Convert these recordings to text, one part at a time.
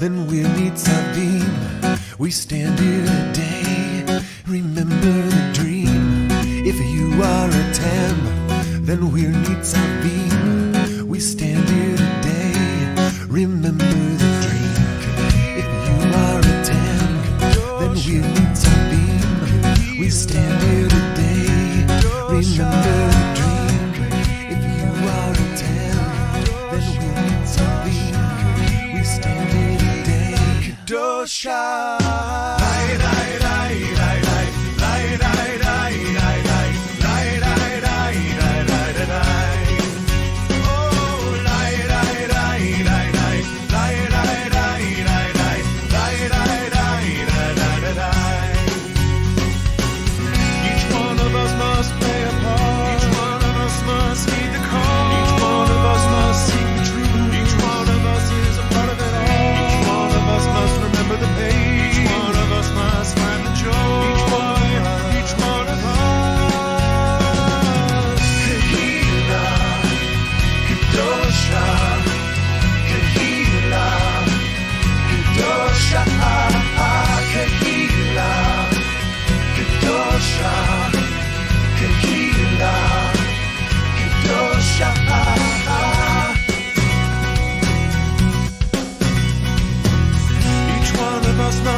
then we're Nitzavim. We stand here today, remember the dream. If you are a Tem, then we're Nitzavim. We stand here today, remember the dream. If you are a Tem, then we're Nitzavim. We stand here today, remember the dream. If you are a Tem, then we're Nitzavim. We stand here today, Kedosha.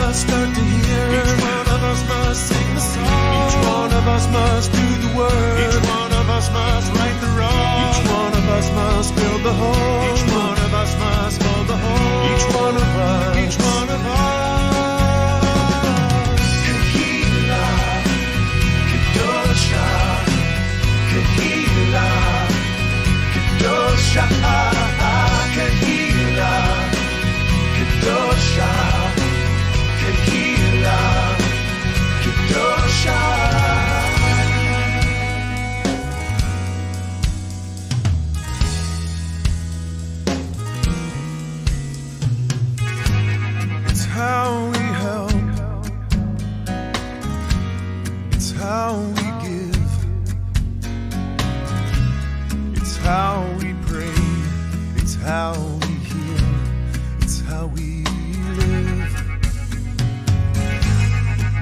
Start to hear. Each one of us must sing the song. Each one of us must do the work. Each one of us must right the wrong. Each one of us must build the whole. Each one of us must hold the whole. Each one of us. Each one of us. Kehila, Kedosha, Kehila, Kedosha, Kehila, Kedosha. Kehila, Kedosha. It's how we help. It's how we give. It's how we pray. It's how we heal. It's how we live.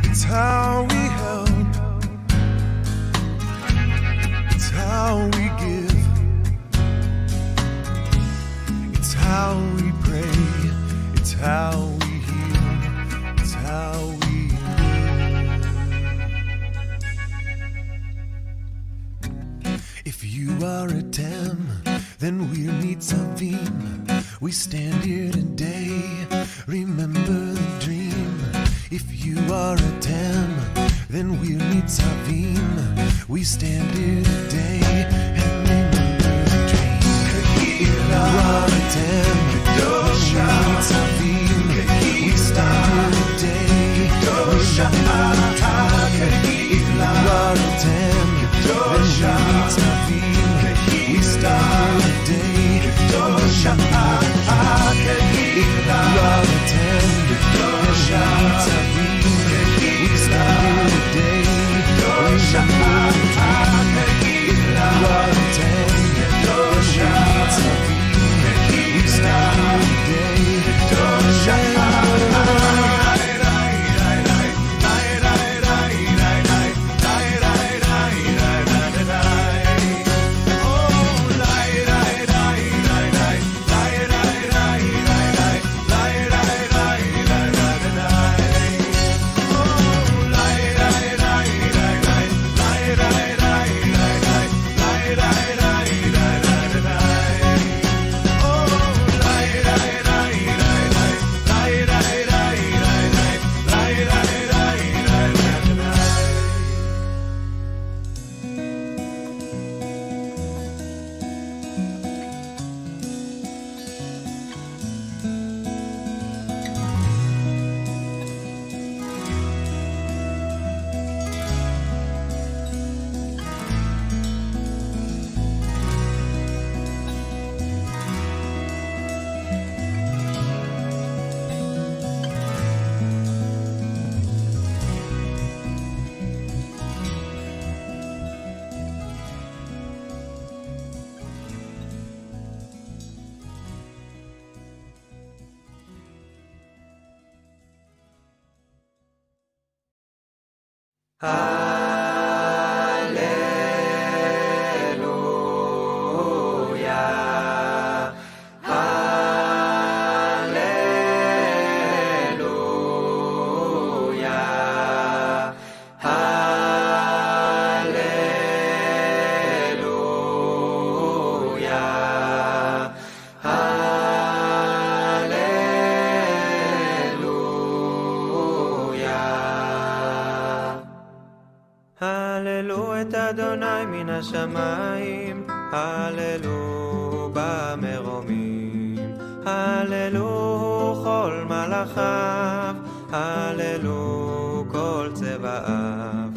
It's how we help. It's how we give. It's how we pray. It's how we heal. It's how we live. If you are a Tem, then we're Nitzavim. We stand here today, remember the dream. If you are a Tem, then we're Nitzavim. We stand here today and remember the dream. If you are a Tem, Kedosha, Nitzavim. We stand here today, Kedosha, if you are a Tem, then we're Nitzavim. We stand here today, Kedosha, if you are a Tem, Kedosha, we stand here today, remember the dream. If you are הללו את אדוני מן השמיים, הללו במרומים, הללו כל מלאכיו, הללו כל צבאיו,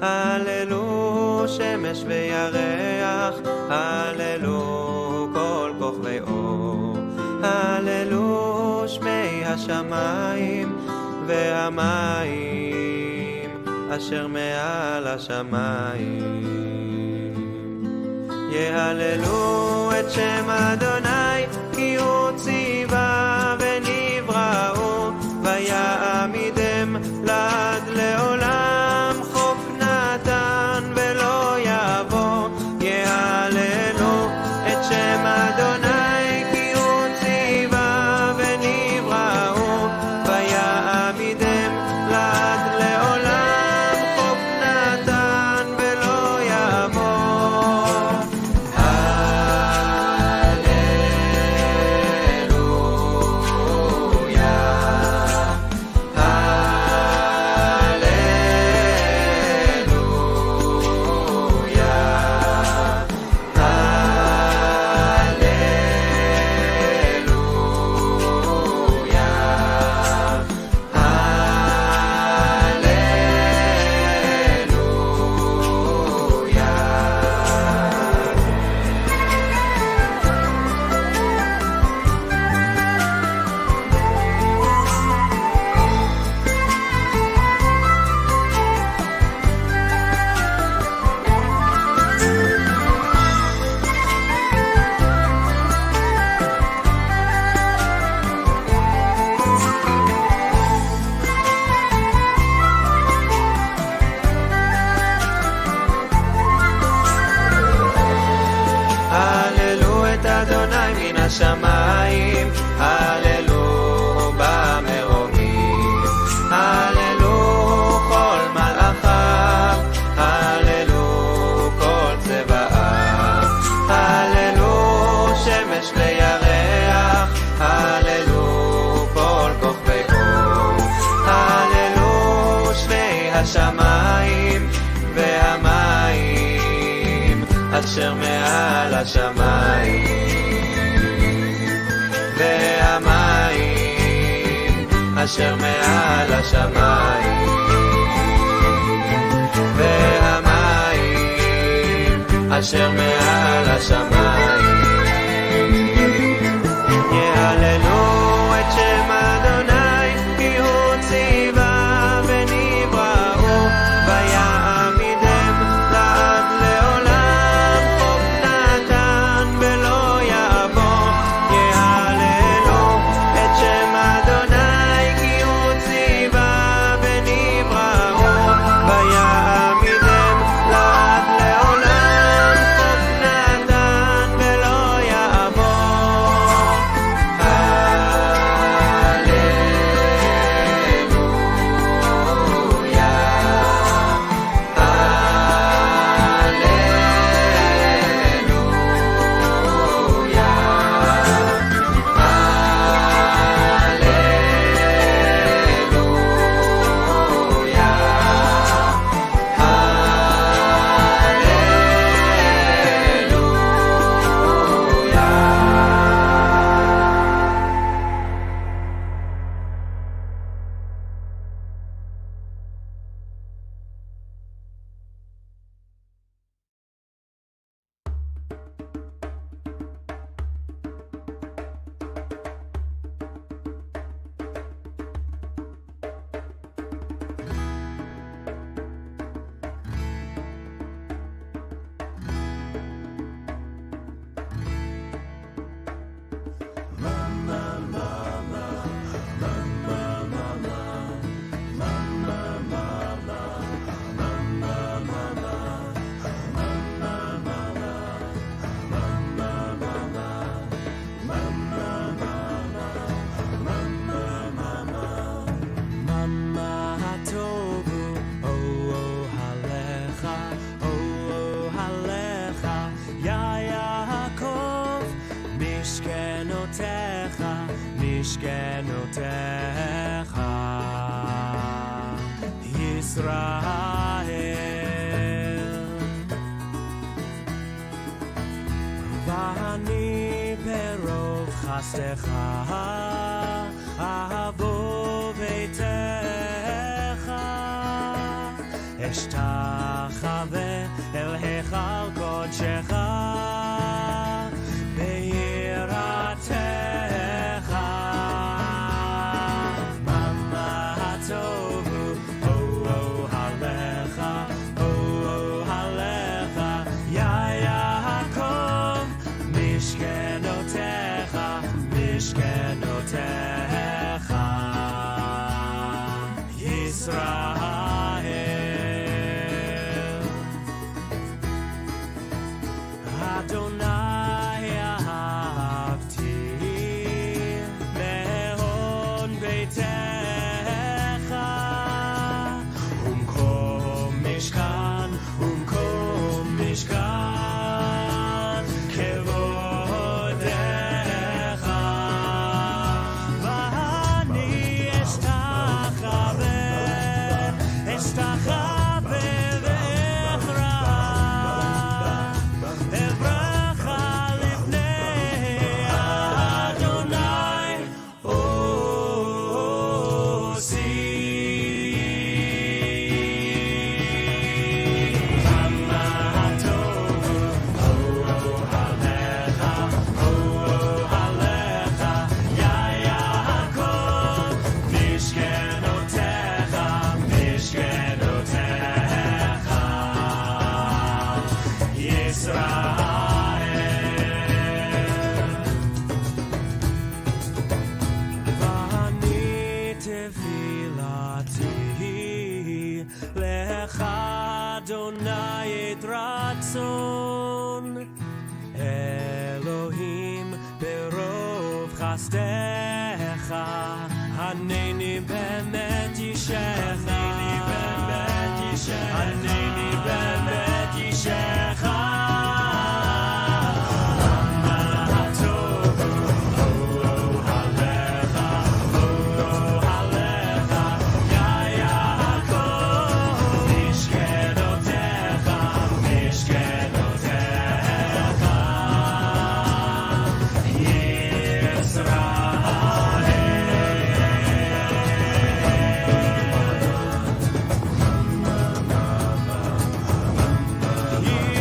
הללו שמש וירח, הללו כל כוכבי אור, הללו שמי השמיים והמים אשר מעל השמיים. יהללו את שם אדוני, כי הוא ציווה ונבראו, ויעמידם לעד לעולם, חוק נתן ולא יבוא. יהללו את שם אדוני, כי הוא ציווה ונבראו, ויעמידם לעד לעולם, השמיים, הללו במרומים, הללו כל מלאכיו, הללו כל צבאיו, הללו שמש וירח, הללו כל כוכבי אור, הללו שמי השמיים והמים אשר מעל השמיים, והמים אשר מעל השמיים, והמים אשר מעל השמיים. יהללו את שם אדוני, כי הוא ציווה ונבראו, ויעמידם לעד לעולם, חוק נתן ולא יעבור. יהללו את שם אדוני, כי הוא ציווה ונבראו, ויעמידם לעד לעולם, חוק נתן משכנותיך ישראל ואני ברוב חסדך אבוא ביתך אשתחווה אל היכל קודשך ביראתך מה טוב הוא הלך הלך יעקב משכנותיך ישראל אדוני אהבתי להון ביתך ומקום משכן כבודך ואני אשתחווה ואברח לפני אדוני עושי כמה טוב הלך יעקב משכנותיך ואני תפילתי לך אדוני את רצון אלוהים ברוב חסדך הנני באמת אישך הנני באמת אישך Yeah.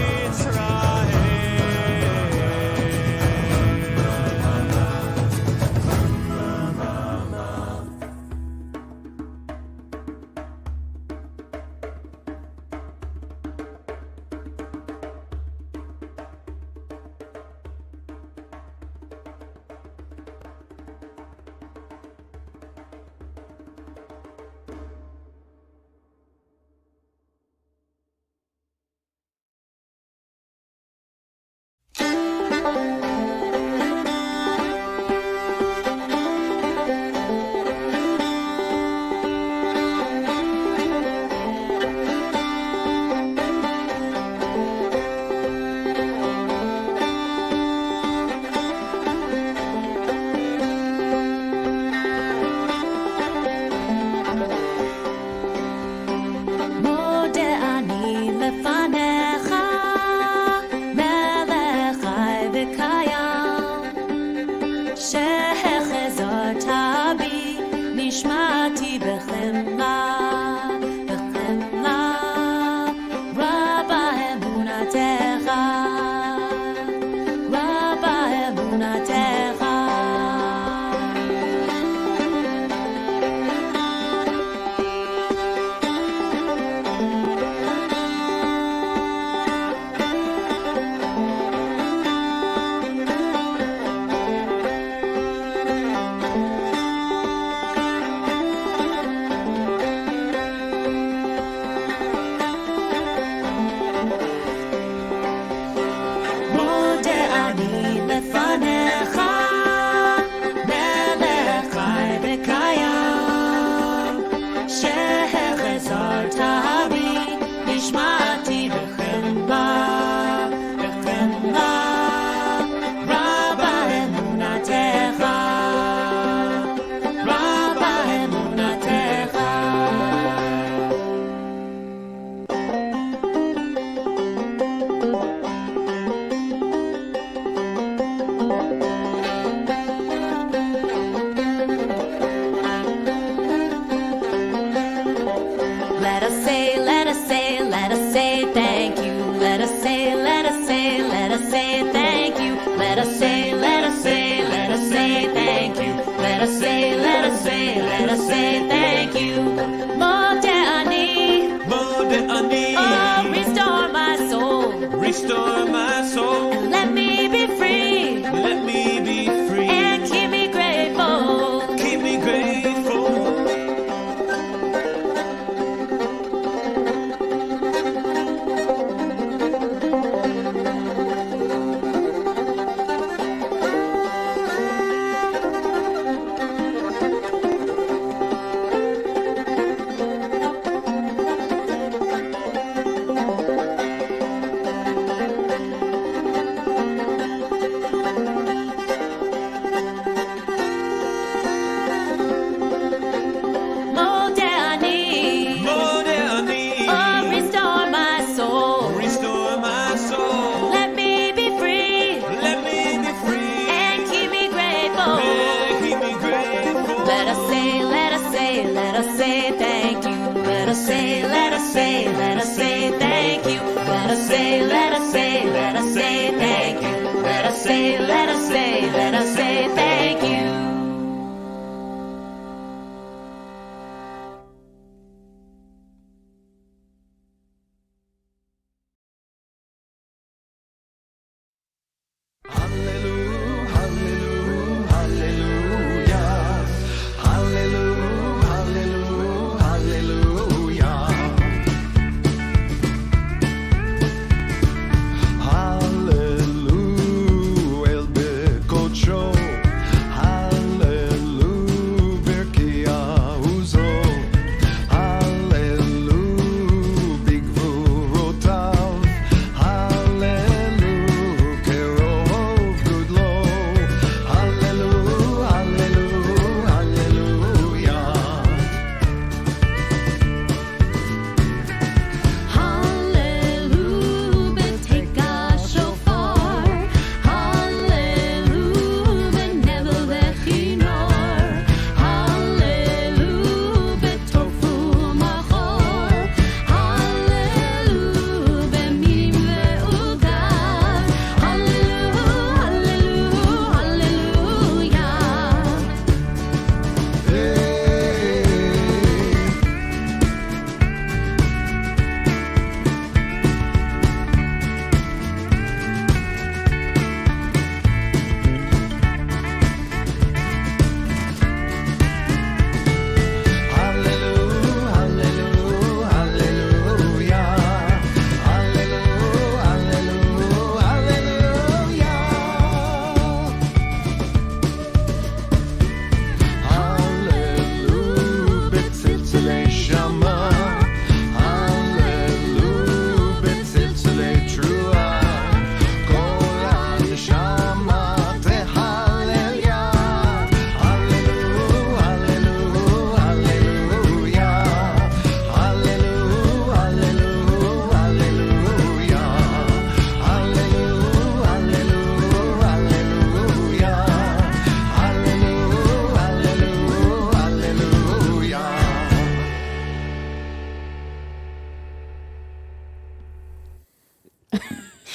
Let us say, let us say, let us say thank you. Let us say, let us say, let us say thank you. Modani, oh, restore my soul. Restore my soul. And let me be free. Let me be free. And keep me grateful. Keep me grateful.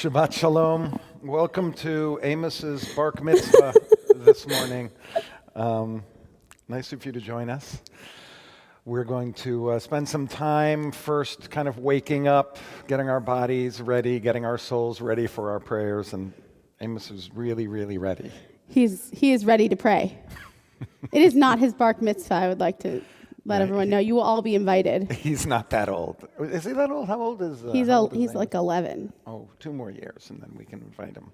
Shabbat Shalom. Welcome to Amos's Bar Mitzvah this morning. Nice of you to join us. We're going to spend some time first kind of waking up, getting our bodies ready, getting our souls ready for our prayers, and Amos is really, really ready. He is ready to pray. It is not his bar mitzvah, I would like to let everyone know. You will all be invited. He's not that old. Is he that old? How old is He's Amos? like 11. Oh, 2 more years, and then we can invite him.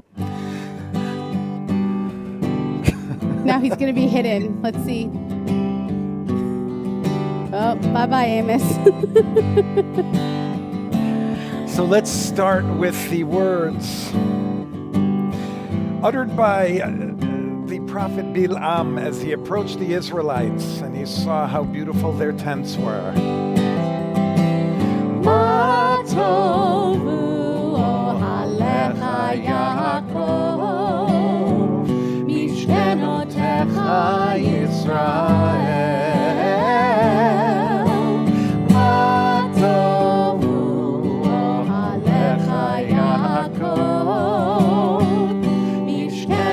Now he's going to be hidden. Let's see. Oh, bye-bye, Amos. So let's start with the words uttered by the prophet Bilam as he approached the Israelites and he saw how beautiful their tents were. Ma tovu ohalecha Yaakov, mishkenotecha Yisrael. Ma tovu ohalecha Yaakov, mishkenotecha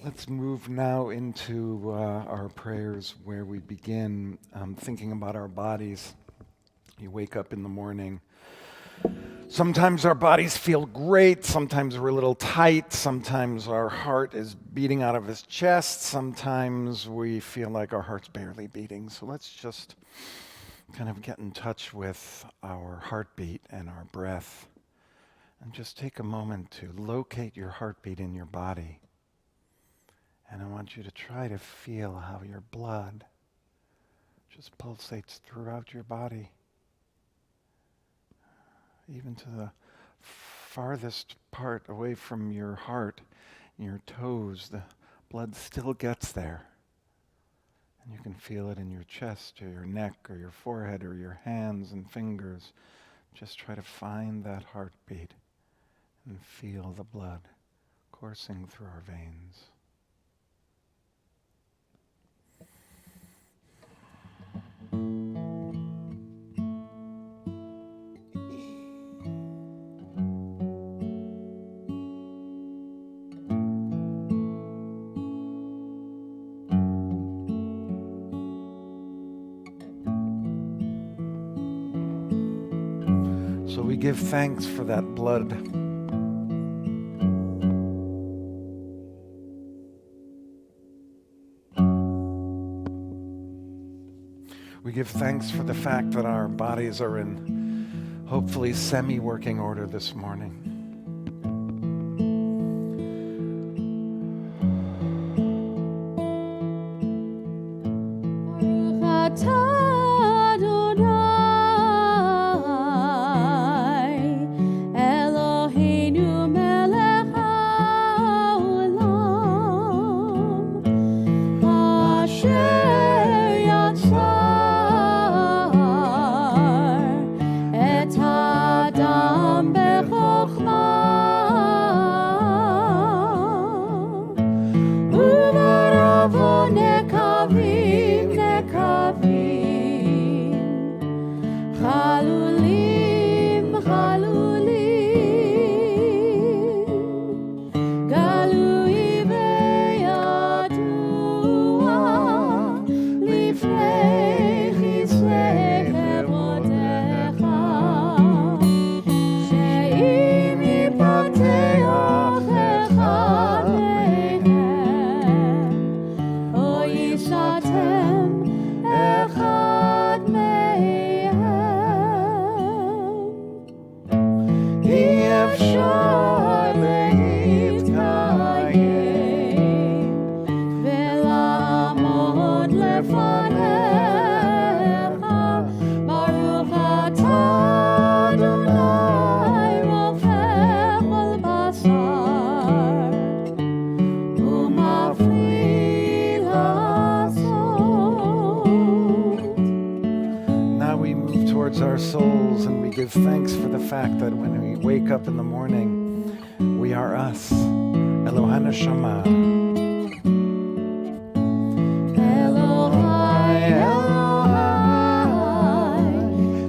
Let's move now into our prayers where we begin thinking about our bodies. You wake up in the morning. Sometimes our bodies feel great. Sometimes we're a little tight. Sometimes our heart is beating out of his chest. Sometimes we feel like our heart's barely beating. So let's just kind of get in touch with our heartbeat and our breath. And just take a moment to locate your heartbeat in your body. And I want you to try to feel how your blood just pulsates throughout your body. Even to the farthest part away from your heart, your toes, the blood still gets there. And you can feel it in your chest or your neck or your forehead or your hands and fingers. Just try to find that heartbeat and feel the blood coursing through our veins. So we give thanks for that blood. We give thanks for the fact that our bodies are in hopefully semi-working order this morning. Our souls, and we give thanks for the fact that when we wake up in the morning, we are us. Elohana Shama. Elohai, Elohai,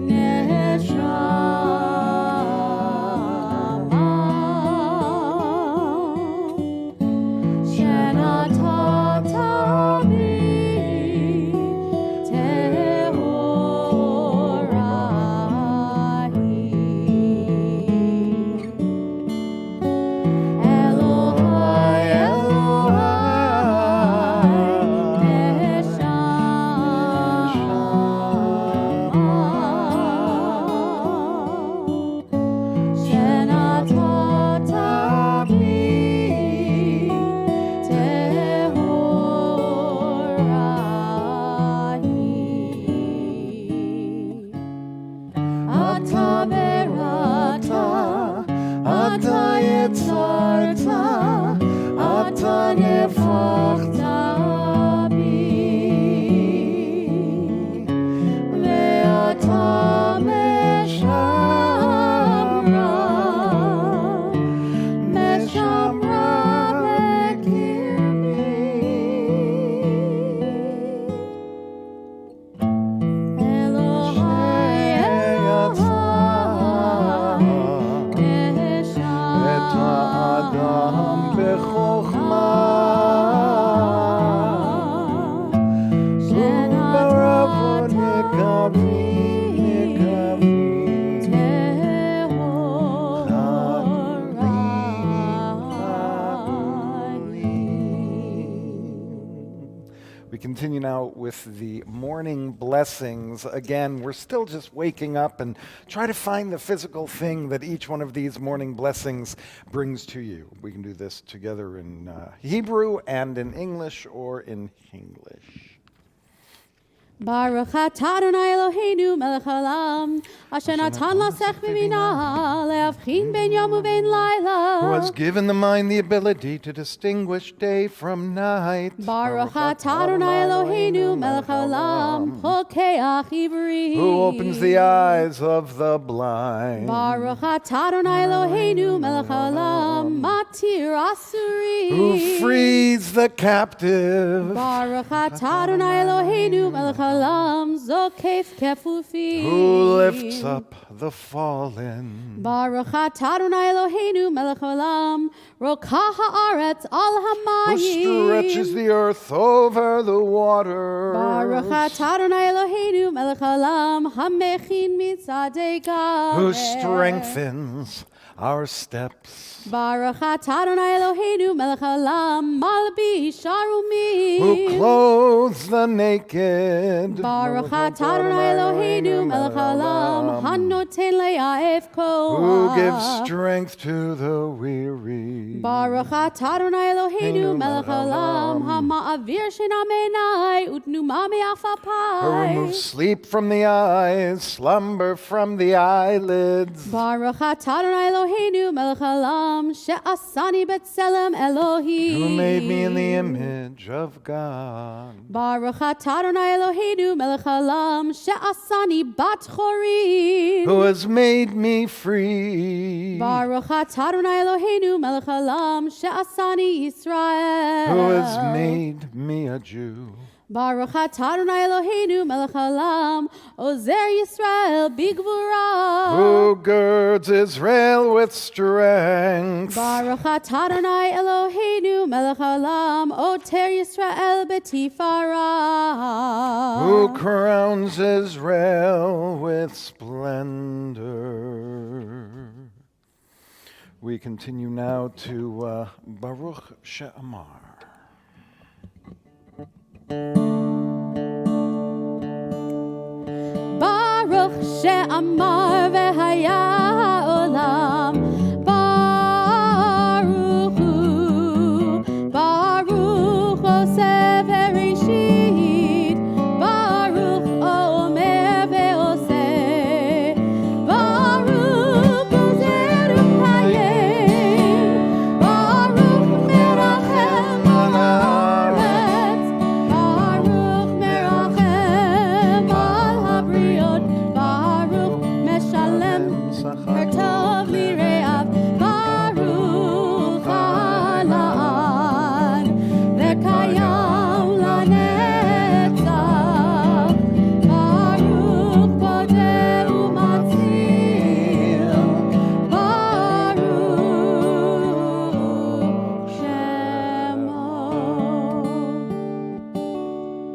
Neshama. Shenatata bi Elohai, Elohai. We continue now with the morning blessings. Again, we're still just waking up and try to find the physical thing that each one of these morning blessings brings to you. We can do this together in Hebrew and in English or in English. Baruch atah Adonai Eloheinu melech haolam, asher natan lasech b'bina, lehavchin ben yom uben Who laila. has given the mind the ability to distinguish day from night. Baruch atah Adonai Eloheinu melech haolam, pokeach ivri. Who opens the eyes of the blind. Baruch atah Adonai Eloheinu melech haolam, matir asuri. Who frees the captive. Baruch atah Adonai Eloheinu melech haolam, zokef kefufi. Who lifts up the fallen. Baruch atah Adonai Eloheinu melech haolam, rokah haaretz al Who hamayim. stretches the earth over the waters. Baruch atah Adonai Eloheinu melech haolam, hamechin mitzadei gaver. Who strengthens our steps. Baruch atah Adonai Eloheinu melech haolam, malbish arumim. Who clothes the naked. Baruch atah Adonai Eloheinu melech haolam, hanoten le'aef koach. Who gives strength to the weary. Baruch atah Adonai Eloheinu melech haolam, hama'avir shena me'enai utnuma me'afapai. Who removes sleep from the eyes, slumber from the eyelids. Baruch atah Adonai Eloheinu melech haolam, she'asani b'tselem Elohim. Who made me in the image of God. Baruch atah Adonai Eloheinu melech haolam, she'asani bat chorim. Who has made me free. Baruch atah Adonai Eloheinu melech haolam, she'asani Yisrael. Who has made me a Jew. Baruch atah Adonai Eloheinu melech haolam, ozer Yisrael bigvura. Who girds Israel with strength. Baruch atah Adonai Eloheinu melech haolam, oter Yisrael betifara. Who crowns Israel with splendor. We continue now to Baruch She'amar. Baruch she'amar v'haya ha'olam, Baruch hu, Baruch oseh v'reshit, Baruch omer ve'oseh, Baruch ozer u'mkayem, Baruch merachem al haaretz, Baruch merachem al habriot, Baruch meshalem Tov lireav, Baruch ala'ad, v'kayam lanetzach, Baruch bodeh u'matzil, Baruch shemo.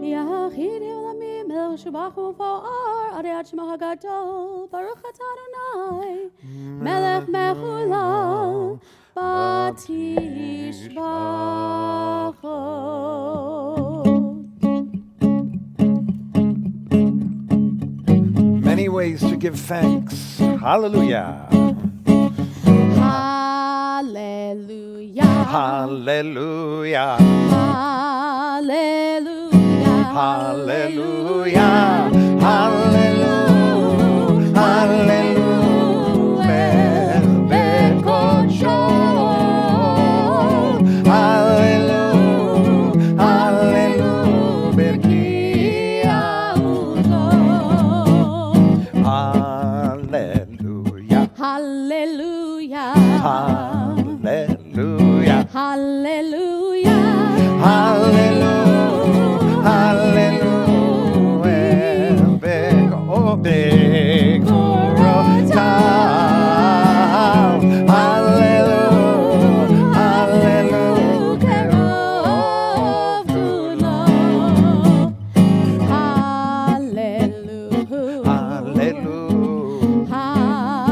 Yachid ha'olamim, el shubach u'fo'ar, adei ad shemo hagadol, Baruch atah Adonai, melech mechulal, batishbacho. Many ways to give thanks. Hallelujah. Hallelujah. Hallelujah. Hallelujah. Hallelujah. Hallelujah. Hallelujah. Bekodsho. Hallelujah. Hallelujah. Berkiauto. Hallelujah. Hallelujah. Hallelujah. Hallelujah. Hallelujah. Hallelujah. Bekorota. Hallelujah. Hallelujah. Kerov kulo. Hallelujah. Hallelujah.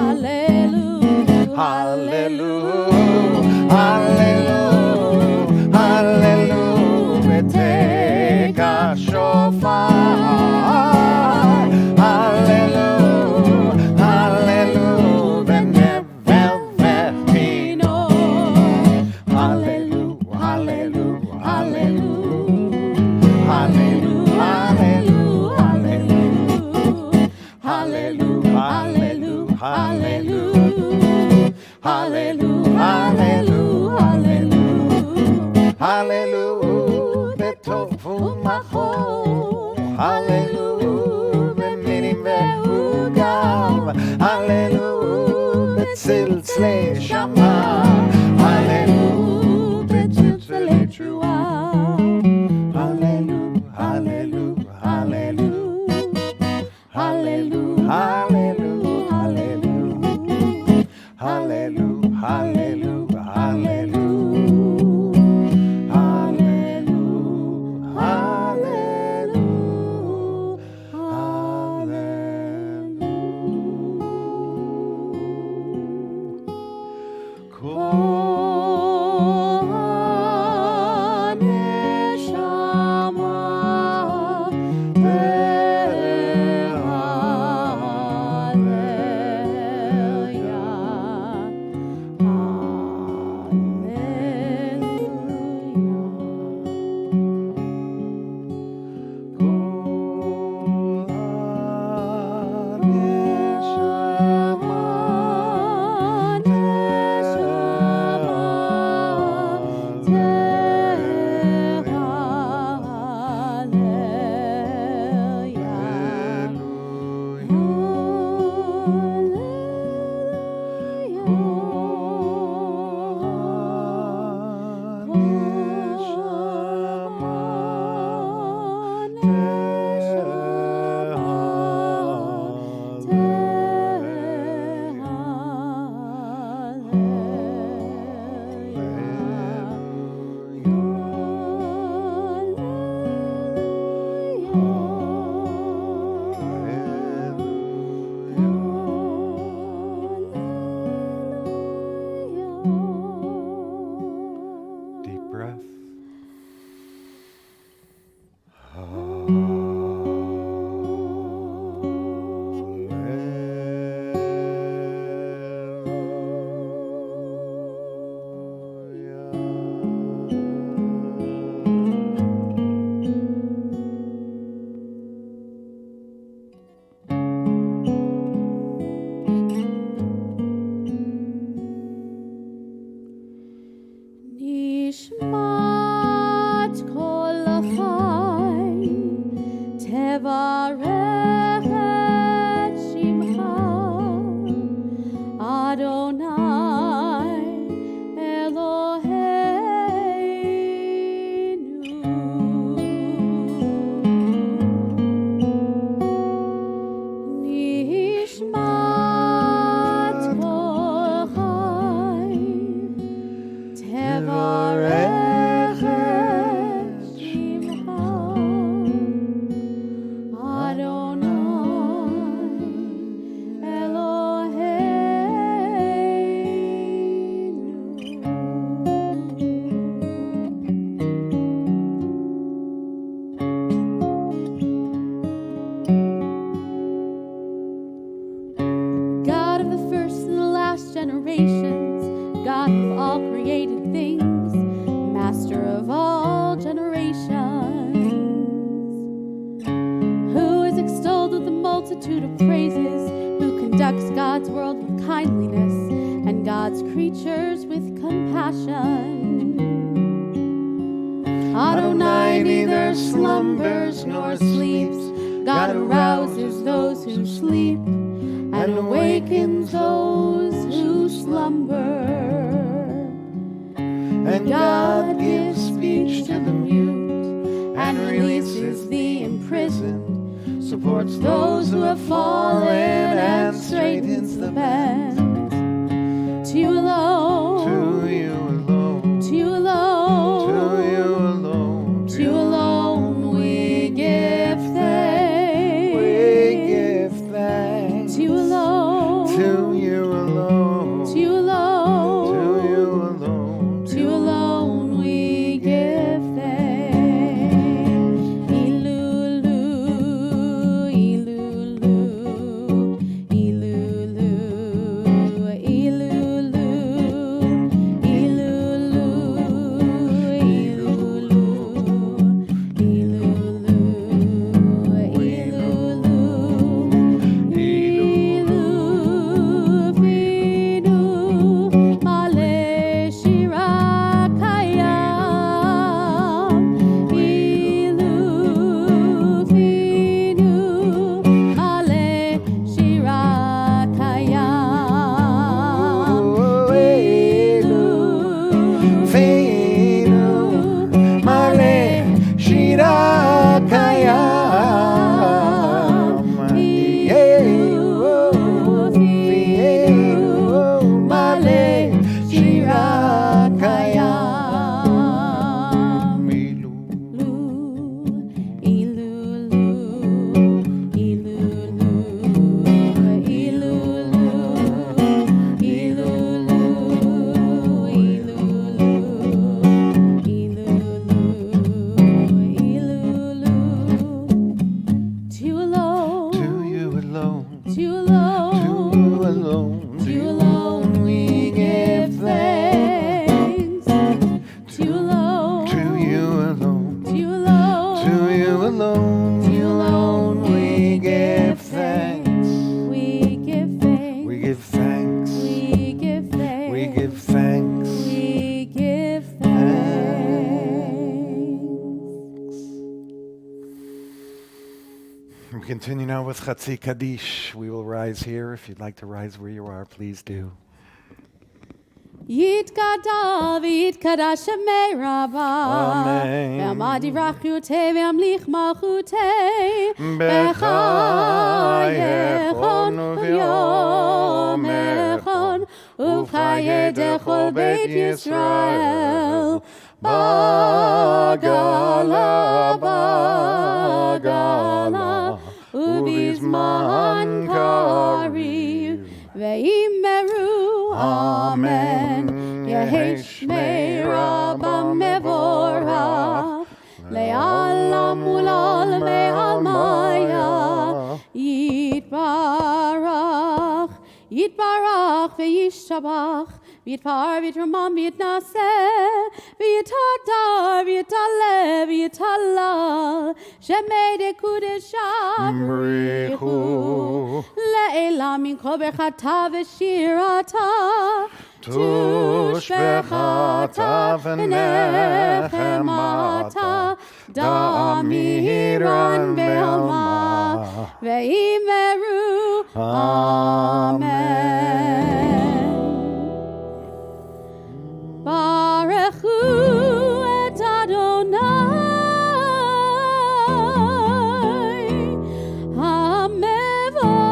Hallelujah. Hallelujah. Hallelujah. Hallelujah. Hallelujah, betov umachor. Hallelujah, beminim ve'ugav. Hallelujah, betziltzlei shama. Hallelujah, betziltzlei trua. Hallelujah, hallelujah, hallelujah. Hallelujah, hallelujah, hallelujah. Hallelujah, hallelujah, hallelujah. Deep breath. נשמת כל החי תברך את שמך אדוני אלוהינו נשמת כל חי תברך את שמך אדוני אלוהינו. God of the first and the last generations, God of all created things, Master of all generations, who is extolled with a multitude of praises, who conducts God's world with kindliness and God's creatures with compassion. Adonai neither slumbers nor sleeps, God arouses those who sleep and awakens those who slumber. And God gives speech to the mute and releases the imprisoned, supports those who have fallen and straightens the bent. To you alone, To you alone, to you alone, to you alone, to you alone we give thanks. we give thanks. To you alone, To you alone, to you alone, to you alone, to you alone we give thanks. Ilulu, ilulu, ilulu. continue now with Chatzi Kaddish. We will rise here. If you'd like to rise where you are, please do. יתגדל ויתקדש שמי רבה, אמן. ועמד יברכותי וימליך מלכותי, בחייכון וביומכון, ובחיי דכל בית ישראל, בגלה, בגלה, ובזמן קריב, ואמרו אמן, יהי שמי רבה מבורך, לעלם ולעלמי עלמיה, יתברך, יתברך וישתבח, ויתפאר ויתרומם ויתנשא, ויתהדר ויתעלה ויתהלל, שמי דקודשם בריחו, לעילם מן כל ברכתה ושירתה, תושבחתה ונחמתה, דמירן בעלמה, ואמרו אמן. ברכו את אדוני המבורך.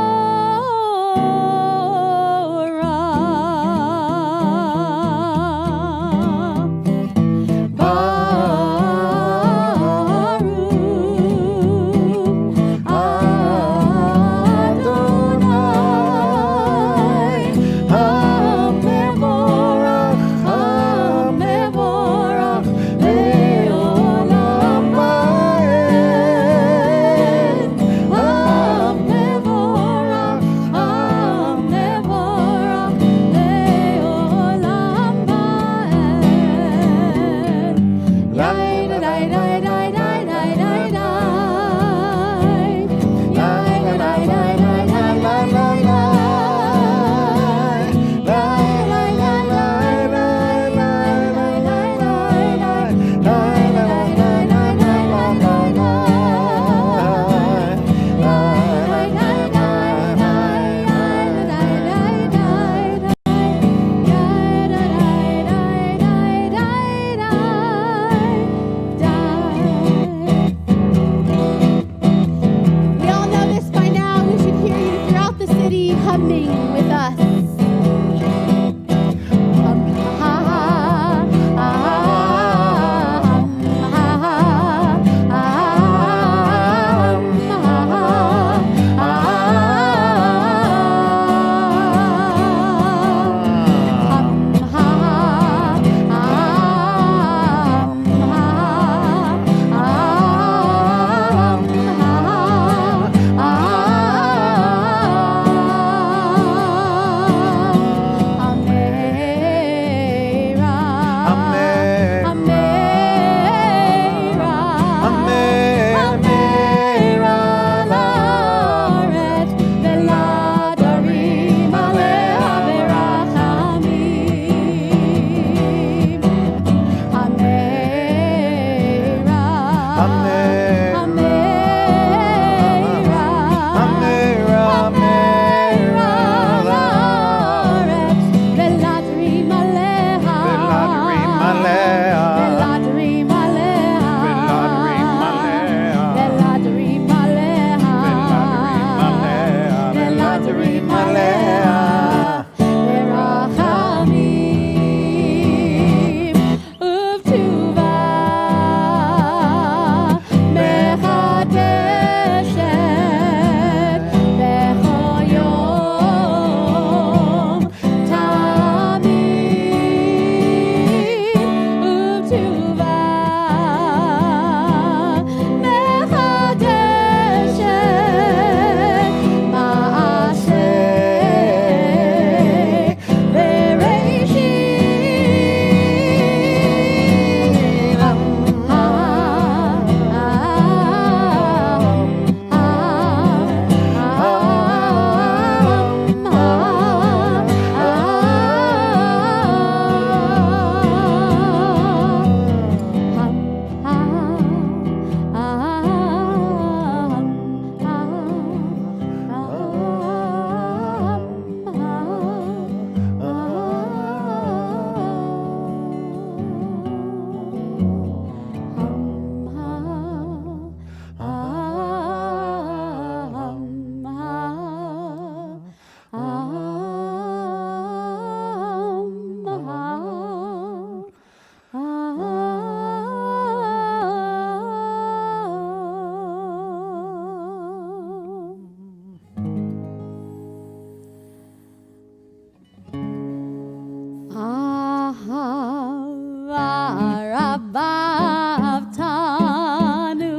Ahavtanu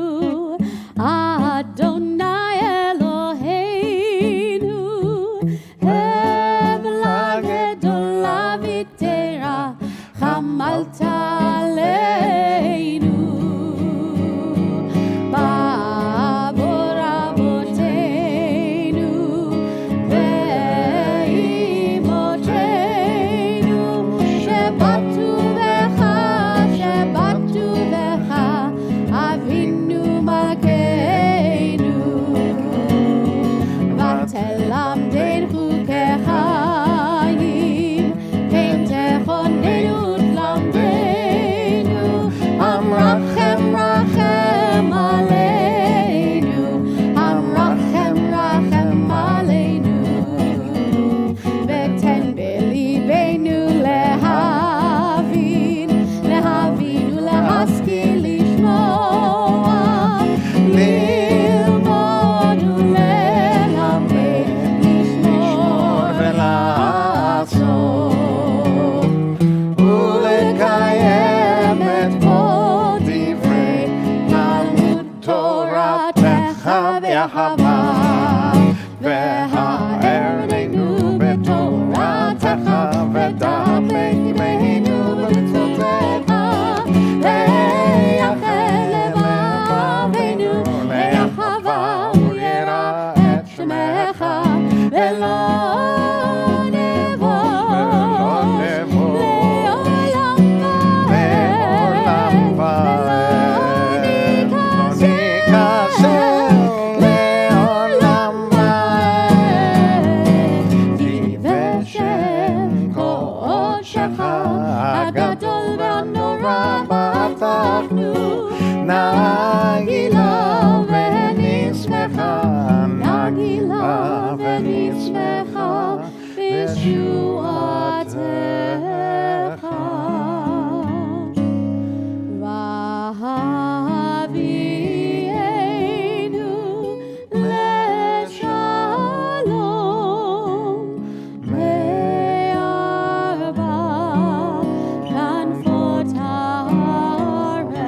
Adonai Eloheinu Hevla gedola v'tera chamalta aleinu Ba'avor avotenu ve'imotenu Shebattu vecha Avinu malkeinu V'telamden chukei Kein techonenu tlamdenu Amrachem rachem aleinu Amrachem rachem aleinu V'ten belibeinu lehavin Lehavin ulehaskil ללמוד וללמד, לשמור ולעשות ולקיים את כל דברי תלמוד תורתך באהבה והארנו בתורתך ודבקנו במצוותיך לייחל לבבנו לאהבה וליראה את שמך ולא נבוא לעולם ועד ולא ניכשל לעולם ועד כי בשם קודשך הגדול והנורא בטחנו נגילה ונשמחה נגילה ונשמחה בישועתך והביאנו לשלום מארבע כנפות הארץ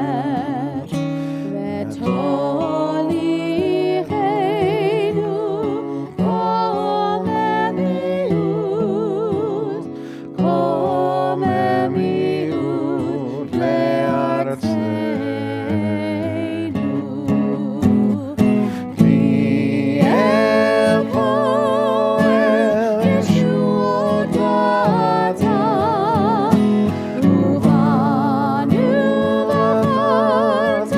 ותוליכנו קוממיות לארצנו כי אל פועל ישועות אתה ובנו בחרת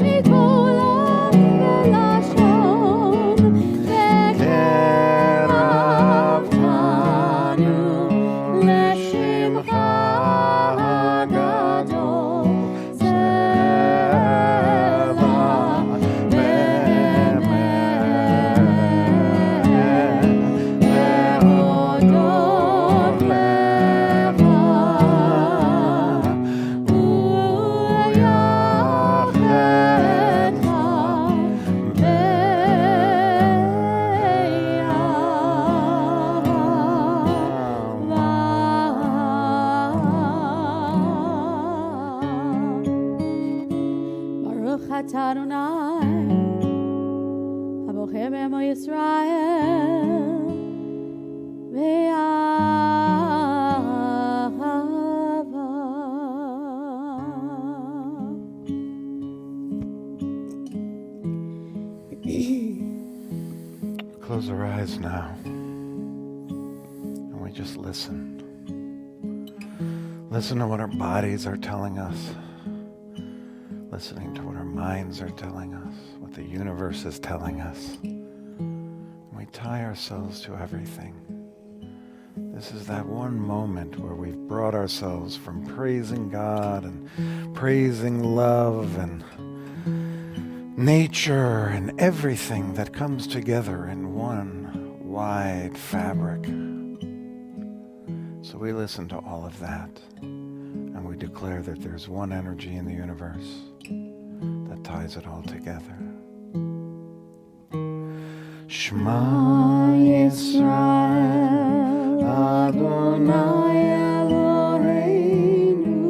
מכל עם ולשון וקרבתנו לשמך הגדול סלע באמת להודות לך ולייחדך Baruch atah Adonai הבוחר בעמו ישראל Close our eyes now, and we just listen. Listen to what our bodies are telling us. Listening to what our minds are telling us, what the universe is telling us. We tie ourselves to everything. This is that one moment where we've brought ourselves from praising God and praising love and nature and everything that comes together in one wide fabric. So we listen to all of that, and we declare that there's one energy in the universe that ties it all together. Shema Yisrael Adonai Eloheinu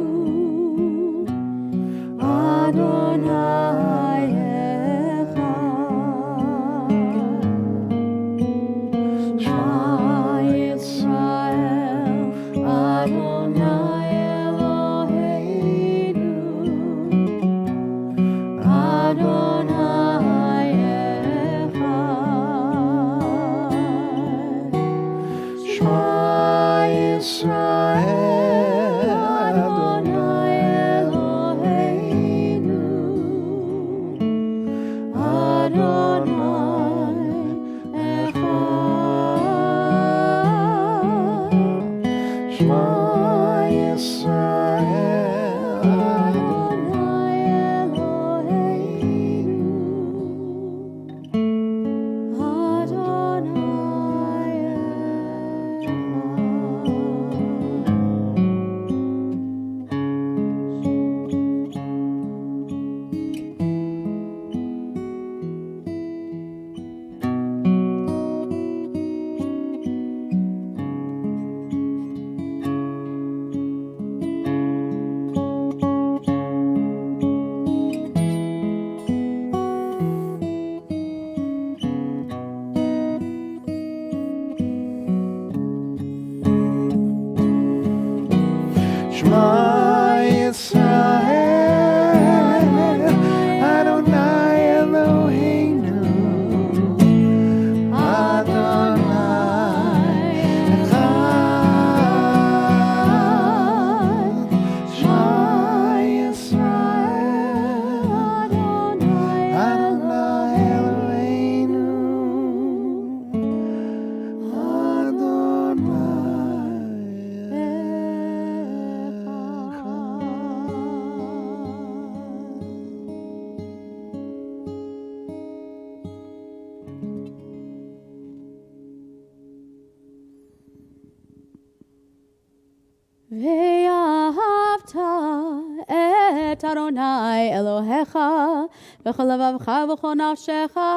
Adonai Elohecha v'chol levavcha v'chol nafshecha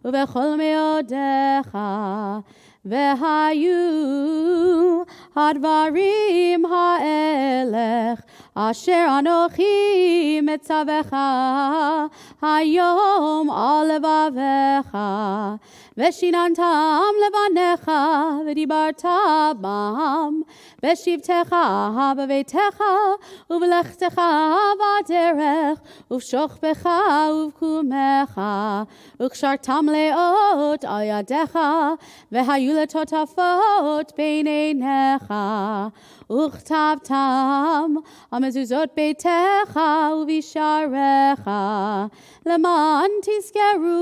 u'v'chol meodecha v'hayu hadvarim ha'elech asher anochi metzavecha hayom al levavecha v'shinantam levanecha v'dibarta bam v'shivtecha b'veitecha u'v'lechtecha b'derech u'v'shochbecha u'v'kumecha u'kshartam leot al yadecha v'hayu letotafot b'neinecha u'chtavtam amezuzot beitecha u'visharecha leman tizkeru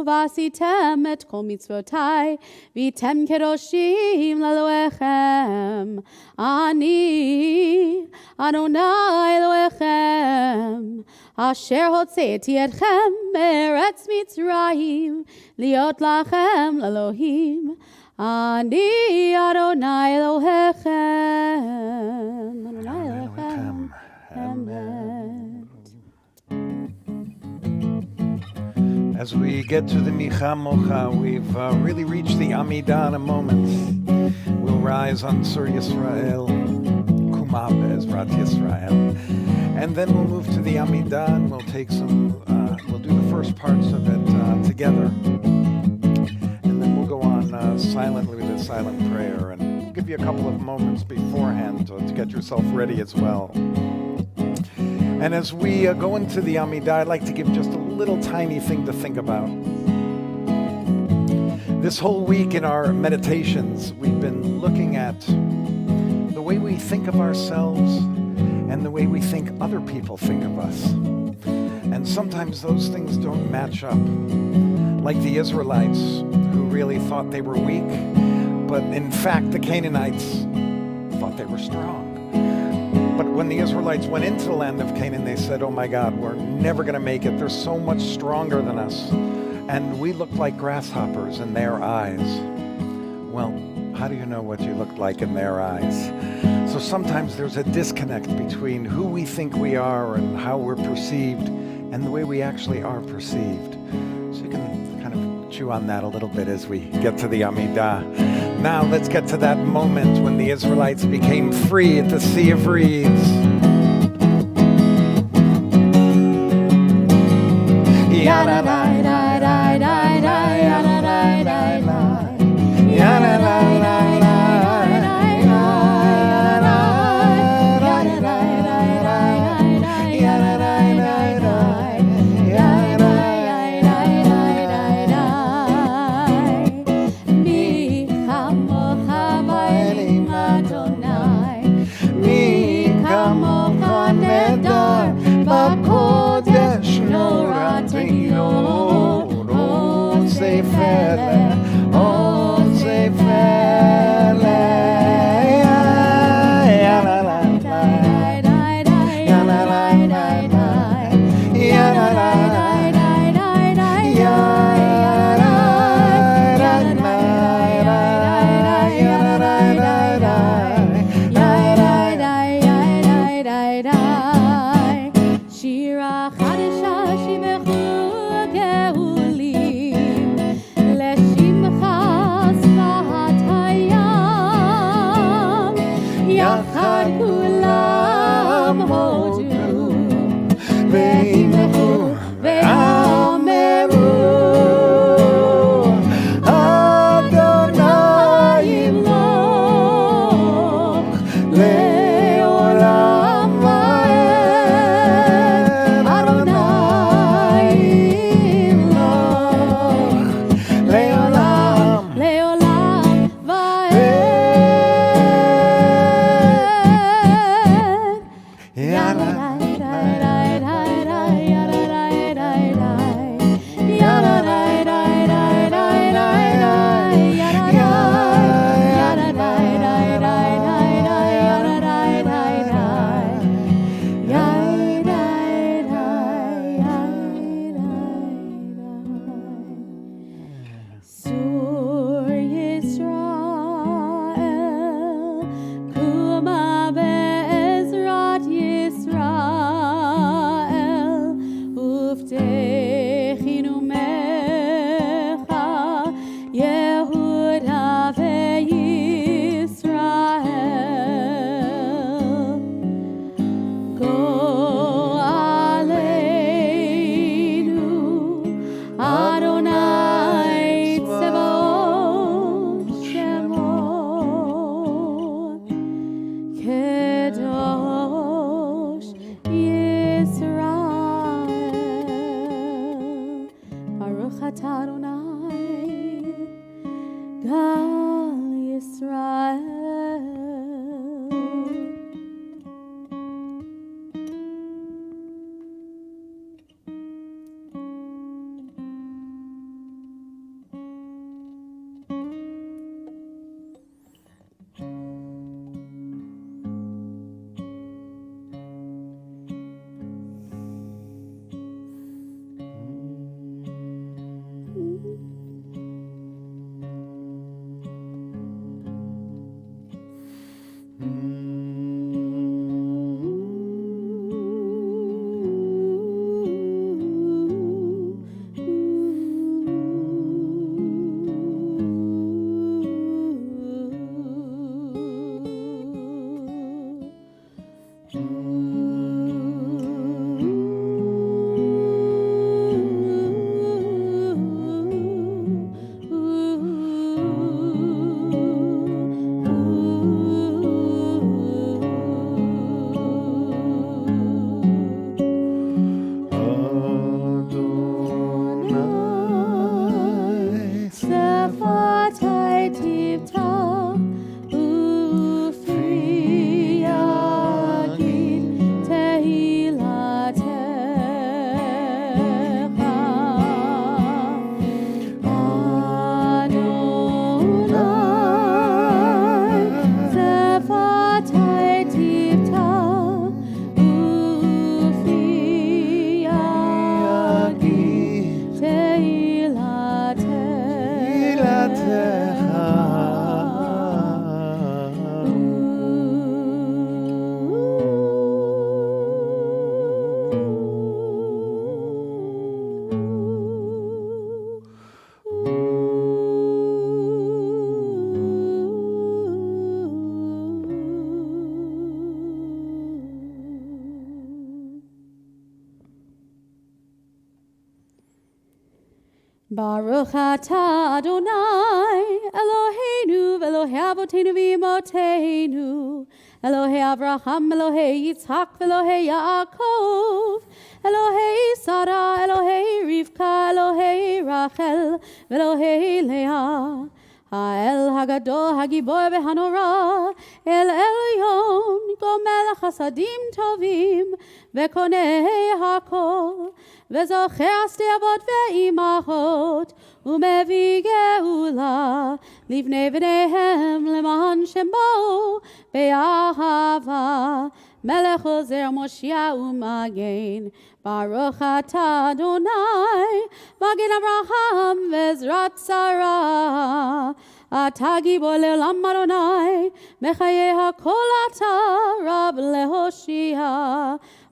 v'asitem et kol mitzvotai v'item kedoshim leloechem ani Adonai Elohechem asher hotzeiti etchem meretz Mitzrayim liot lachem lelohim ani Adonai Elohechem Adonai Elohechem Amen. As we get to the Micha Mocha, we've really reached the Amidah in a moment. We'll rise on Sur Yisrael, Kuma Be'ezrat Yisrael. And then we'll move to the Amidah and we'll take we'll do the first parts of it together. And then we'll go on silently with a silent prayer. And we'll give you a couple of moments beforehand to get yourself ready as well. And as we go into the Amidah, I'd like to give just a little tiny thing to think about. This whole week in our meditations, we've been looking at the way we think of ourselves and the way we think other people think of us. And sometimes those things don't match up. Like the Israelites, who really thought they were weak, but in fact the Canaanites thought they were strong. But when the Israelites went into the land of Canaan, they said, oh my God, we're never going to make it. They're so much stronger than us. And we look like grasshoppers in their eyes. Well, how do you know what you look like in their eyes? So sometimes there's a disconnect between who we think we are and how we're perceived and the way we actually are perceived. So you can kind of chew on that a little bit as we get to the Amidah. Now let's get to that moment when the Israelites became free at the Sea of Reeds. Baruch atah Adonai, Eloheinu v'Elohei Avotenu v'Imotenu, Elohei Avraham, Elohei Yitzhak, v'Elohei Yaakov, Elohei Sarah, Elohei Rivka, Elohei Rachel, v'Elohei Leah. האל הגדול, הגיבור והנורא, אל עליון, גומל חסדים טובים, וקונה הכל, וזוכר שתי אבות ואימהות, ומביא גאולה לבני בניהם למען שמו באהבה. מלך עוזר מושיע ומגן, ברוך אתה אדוני, מגן אברהם ועזרת שרה. אתה גיבור לעולם אדוני, מחיי הכל אתה רב להושיע,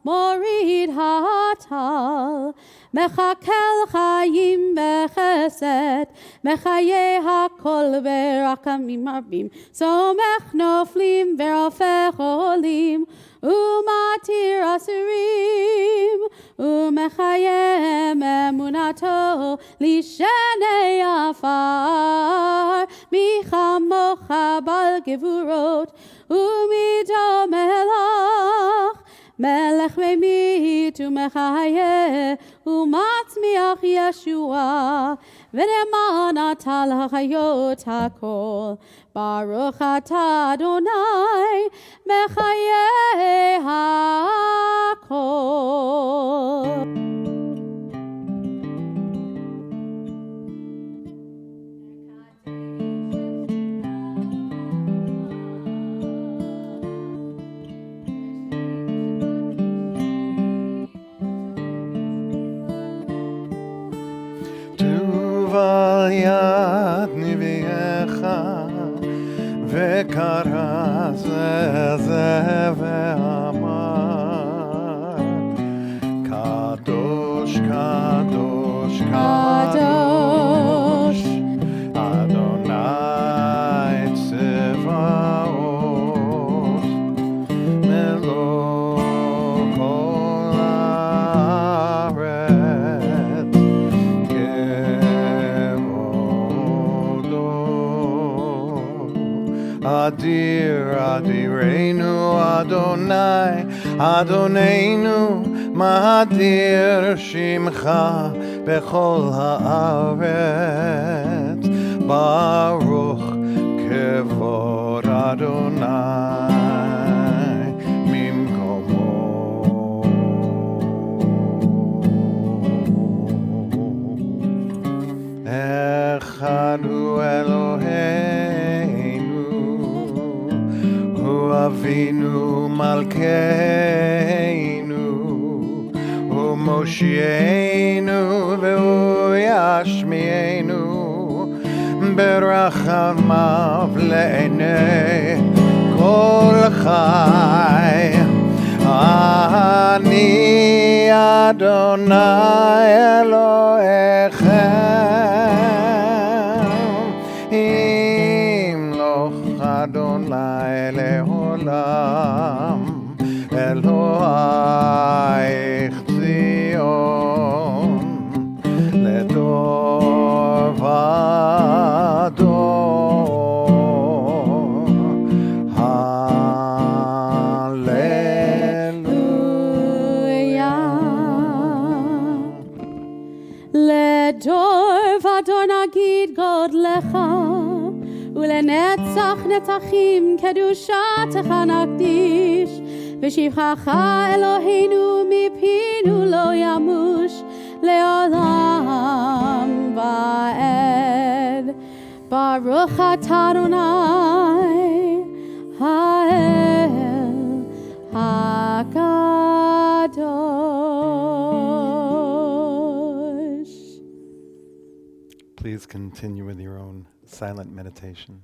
מוריד הטל, מחכל חיים וחסד, מחיי הכל ברחמים רבים, סומך נופלים ורופא חולים, ומתיר אסירים, ומחיים אמונתו לשני עפר. מי כמוך בעל גבורות ומידו מלך, מלך ממית ומחיה ומצמיח ישועה, ונאמן אתה לחיות הכל. ברוך אתה אדוני מחיי הכל. תובל יד נביאך וכרז זה ואמר, קדוש קדוש קדוש אדוני צבאות, מלוא כל הארץ אדיר אדירנו אדוני אדוננו, מאדיר שמך בכל הארץ. ברוך כבוד אדוני ממקומו. אחד הוא אלוהינו, הוא אבינו מלכנו, הוא מושיענו והוא ישמיענו, ברחמיו לעיני כל חי. אני אדוני אלוהיכם, ימלוך אדוני לעולם, אלוהיך ציון לדור ודור. הללויה. לדור ודור נגיד גודלך, ולנצח נצחים קדושתך נקדיש, ושבחך אלוהינו מפינו לא ימוש לעולם ועד. ברוך אתה אדוני האל הקדוש. Please continue with your own silent meditations.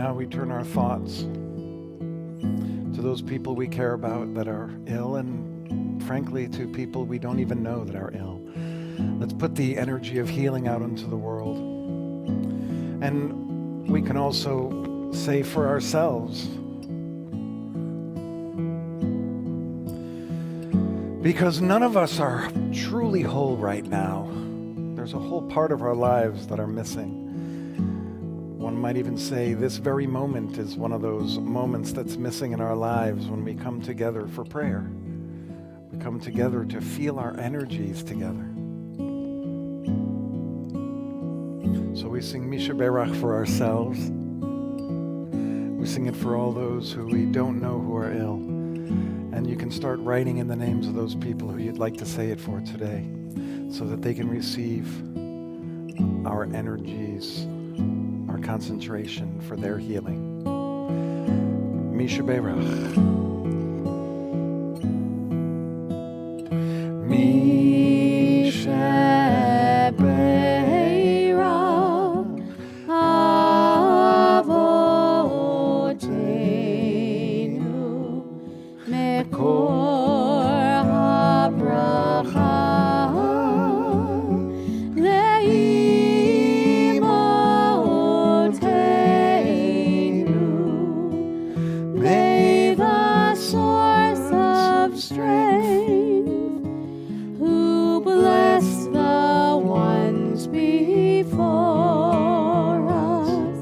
now we turn our thoughts to those people we care about that are ill, and frankly, to people we don't even know that are ill. Let's put the energy of healing out into the world. And we can also say for ourselves, because none of us are truly whole right now. There's a whole part of our lives that are missing. One might even say this very moment is one of those moments that's missing in our lives when we come together for prayer. We come together to feel our energies together. So we sing Misha Berach for ourselves. We sing it for all those who we don't know who are ill. And you can start writing in the names of those people who you'd like to say it for today, so that they can receive our energies, our concentration for their healing. Misha Berach. Misha Berach Avoteinu Mekor habracha leimotenu. May the source of strength, who bless the ones before us,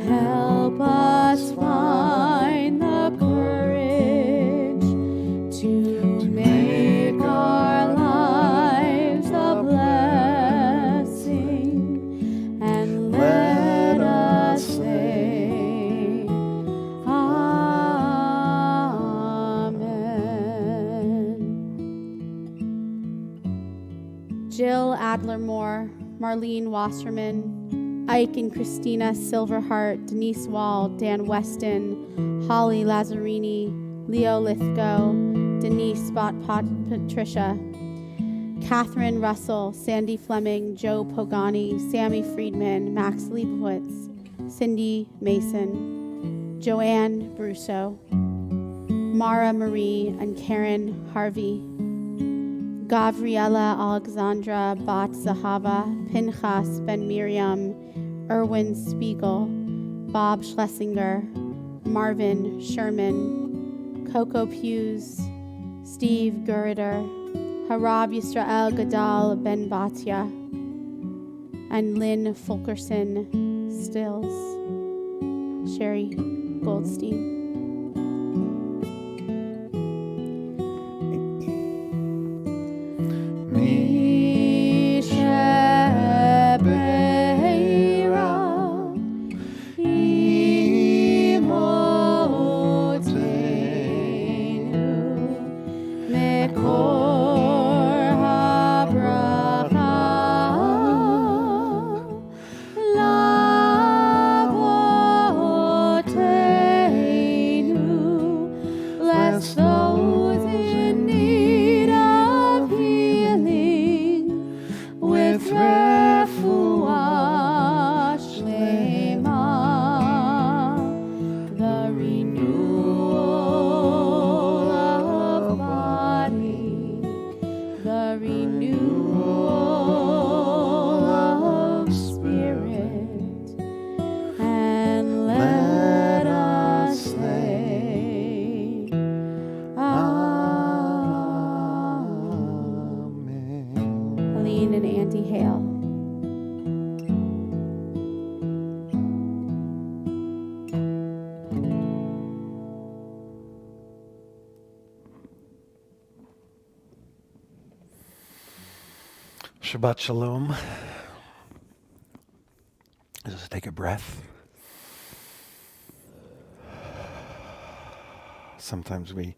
help us find the courage to make our lives a blessing, and let us say Amen. Jill Adler-Moore, Marlene Wasserman, Ike and Christina Silverhart, Denise Wall, Dan Weston, Holly Lazzarini, Leo Lithgow, Denise Spot Patricia, Catherine Russell, Sandy Fleming, Joe Pogani, Sammy Friedman, Max Leibowitz, Cindy Mason, Joanne Brusso, Mara Marie and Karen Harvey, Gavriela Alexandra Bat Zahava, Pinchas Ben Miriam, Erwin Spiegel, Bob Schlesinger, Marvin Sherman, Coco Pews, Steve Gurider, Harab Yisrael Gadal Ben Batya, and Lynn Fulkerson Stills, Sherry Goldstein. Misha Berach Imotenu Mekor habracha lavotenu. Bless those in need of healing with refuah shlema, the renewal of body, the renewal of spirit, and let us say Amen. Aline and Andy Hale. Shabbat Shalom. Just take a breath. Sometimes we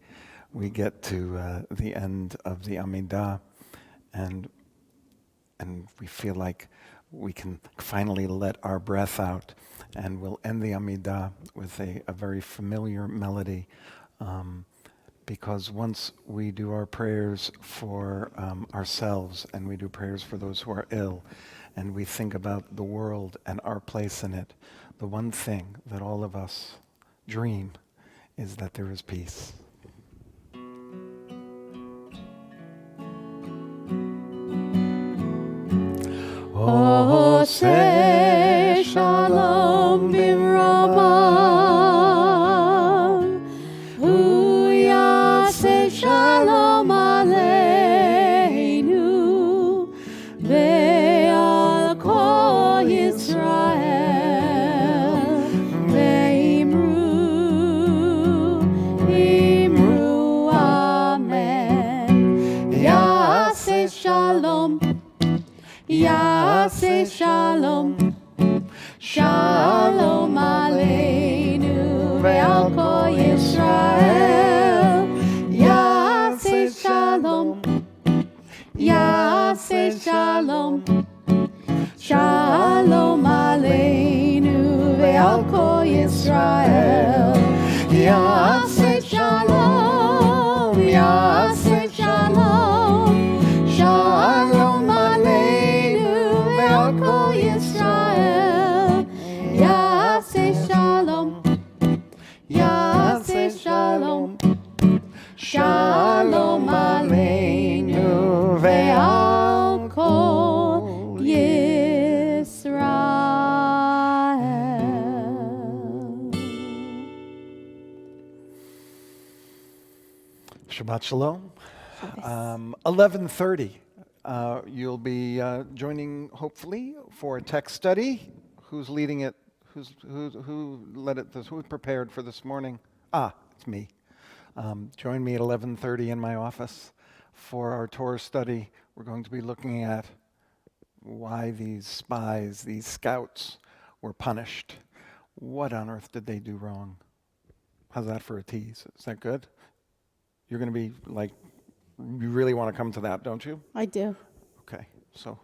get to the end of the Amidah, and we feel like we can finally let our breath out, and we'll end the Amidah with a very familiar melody. because once we do our prayers for ourselves and we do prayers for those who are ill and we think about the world and our place in it, the one thing that all of us dream is that there is peace. Oh, say shalom bimromam. Huya say shalom aleinu. Ve'al kol Yisrael. Ve'imru, imru amen. Yaseh shalom. Yaseh shalom, shalom aleinu ve'al kol Yisrael. Yaseh shalom, Yaseh shalom, shalom aleinu ve'al kol Yisrael. Yaseh shalom, Yaseh shalom, shalom aleinu ve'al kol Yisrael. Yaseh shalom, Yaseh shalom, shalom aleinu ve'al kol Yisrael. Shabbat Shalom. 11:30. You'll be joining, hopefully, for a text study. Who's leading it? Who led it? Who prepared for this morning? It's me. Join me at 11:30 in my office for our Torah study. We're going to be looking at why these spies, these scouts, were punished. What on earth did they do wrong? How's that for a tease? Is that good? You're going to be like, you really want to come to that, don't you? I do. Okay, so.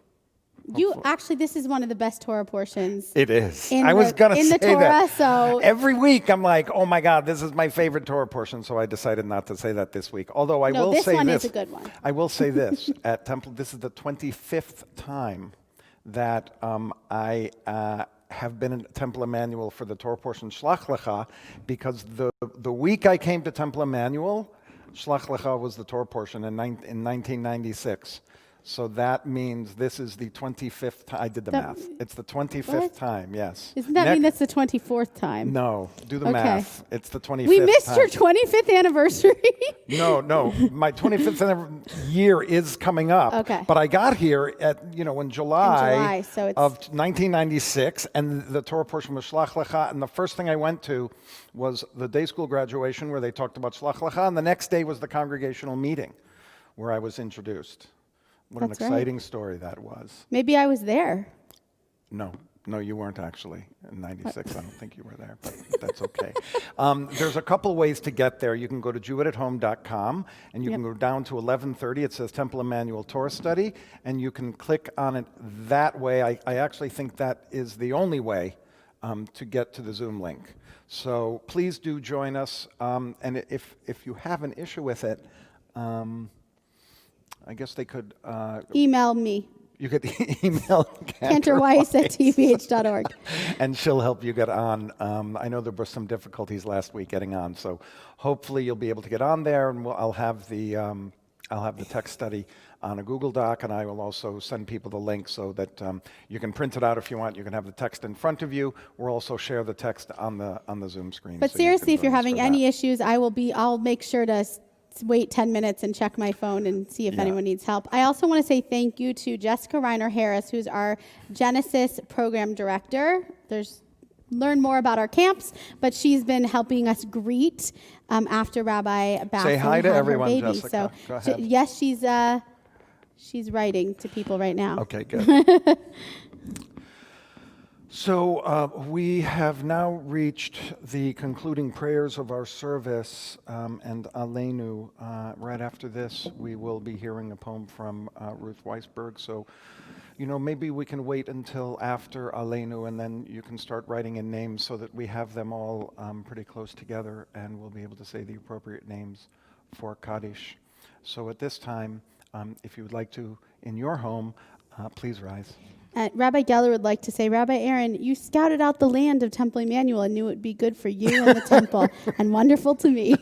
Actually, this is one of the best Torah portions. It is. In I was going to say the Torah, that. so Every week I'm like, oh my God, this is my favorite Torah portion, so I decided not to say that this week. Although I will this say one this. is a good one. I will say this. At Temple, this is the 25th time that I have been at Temple Emmanuel for the Torah portion Shlach Lecha, because the week I came to Temple Emmanuel, Shlach Lecha was the Torah portion in 1996. So that means this is the 25th time. I did the math. It's the 25th time, yes. Doesn't that mean that's the 24th time? No, do the Okay. math. It's the 25th We missed time. your 25th anniversary. No, my 25th year is coming up. Okay. But I got here in July, so it's- of 1996, and the Torah portion was Shlach Lecha, and the first thing I went to was the day school graduation where they talked about Shlach Lecha, and the next day was the congregational meeting where I was introduced. What That's an right. exciting story that was. Maybe I was there. No, you weren't actually in 96. I don't think you were there, but that's okay. There's a couple ways to get there. You can go to jewittathome.com, and you can go down to 11:30. It says Temple Emmanuel Torah Study, and you can click on it that way. I actually think that is the only way to get to the Zoom link. So please do join us. And if you have an issue with it, I guess they could... Email me. You could email cantorweiss@tvh.org. and she'll help you get on. I know there were some difficulties last week getting on, so hopefully you'll be able to get on there, and I'll have the text study on a Google Doc, and I will also send people the link so that you can print it out if you want. You can have the text in front of you. We'll also share the text on the Zoom screen. But so you seriously, can if you're join us having for any that. issues, I'll make sure to wait 10 minutes and check my phone and see if anyone needs help. I also want to say thank you to Jessica Reiner Harris, who's our Genesis program director. Learn more about our camps, but she's been helping us greet after Rabbi Bassin Say hi to had her everyone, baby. Jessica. So Go ahead. yes, she's writing to people right now. Okay, good. So we have now reached the concluding prayers of our service, and Aleinu, right after this, we will be hearing a poem from Ruth Weisberg. So, maybe we can wait until after Aleinu, and then you can start writing in names so that we have them all pretty close together, and we'll be able to say the appropriate names for Kaddish. So at this time, if you would like to, in your home, please rise. Rabbi Geller would like to say, Rabbi Aaron, you scouted out the land of Temple Emmanuel and knew it would be good for you and the temple, and wonderful to me.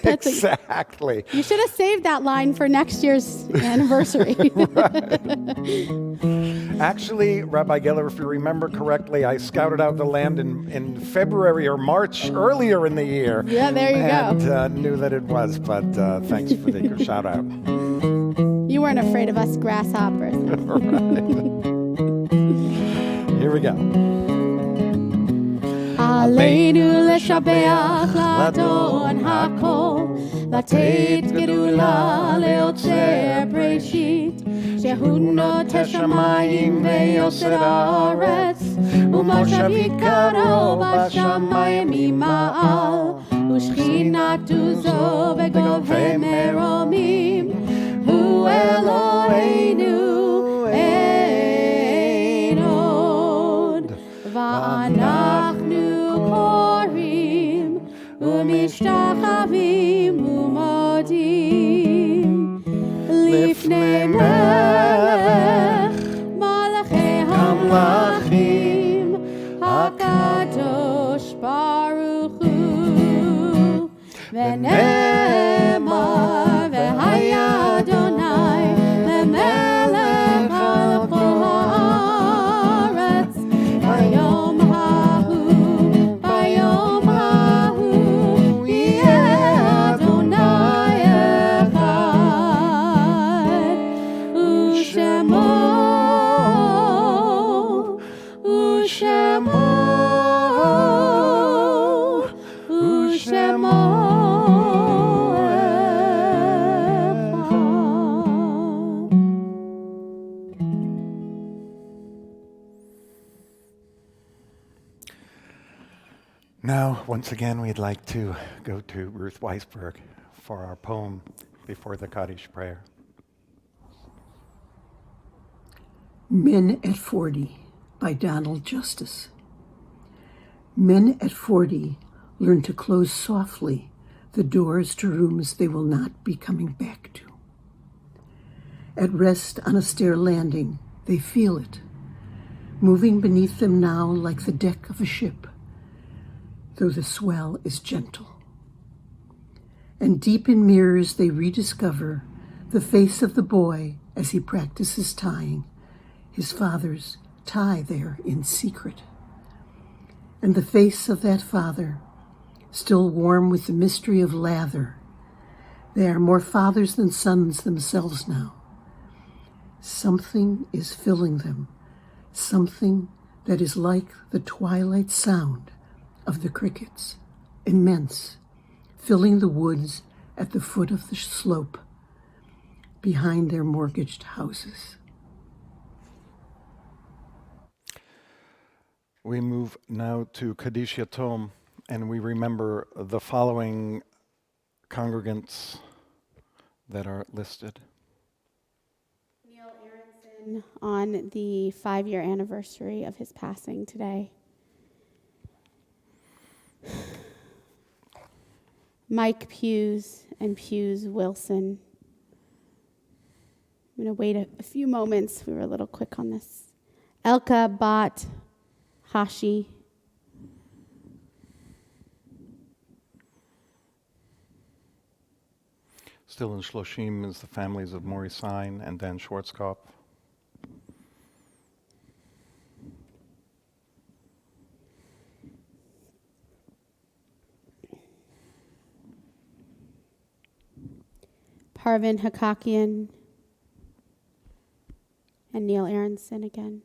Exactly. You should have saved that line for next year's anniversary. Actually, Rabbi Geller, if you remember correctly, I scouted out the land in February or March earlier in the year. Yeah, there you go. And knew that it was, but thanks for the shout out. You weren't afraid of us grasshoppers. Here we go. Aleinu leshabeach ladon hakol, latet gedula leotzer breshit, shehu notesh shamayim veyoser haaretz, umoshav yikaro bashamayim ima'al, ushchinatu zo begovei meromim, hu Eloheinu ואנחנו קוראים ומשתחווים ומודים לפני מלך מלכי המלכים הקדוש ברוך הוא ונאמר והיה אדוני למלך על כל הארץ ביום ההוא יהיה אדוני אחד ושמו Now, once again, we'd like to go to Ruth Weisberg for our poem before the Kaddish prayer. Men at 40 by Donald Justice. Men at 40 learn to close softly the doors to rooms they will not be coming back to. At rest on a stair landing, they feel it, moving beneath them now like the deck of a ship, though the swell is gentle. And deep in mirrors they rediscover the face of the boy as he practices tying his father's tie there in secret. And the face of that father, still warm with the mystery of lather. They are more fathers than sons themselves now. Something is filling them, something that is like the twilight sound of the crickets, immense, filling the woods at the foot of the slope behind their mortgaged houses. We move now to Kaddish Yatom, and we remember the following congregants that are listed. Neil Aronson on the 5-year anniversary of his passing today. Mike Hughes and Hughes Wilson. I'm going to wait a few moments. We were a little quick on this. Elka Bat Hashi. Still in Shloshim is the families of Maury Sine and Dan Schwarzkopf. Parvin Hakakian and Neil Aronson again.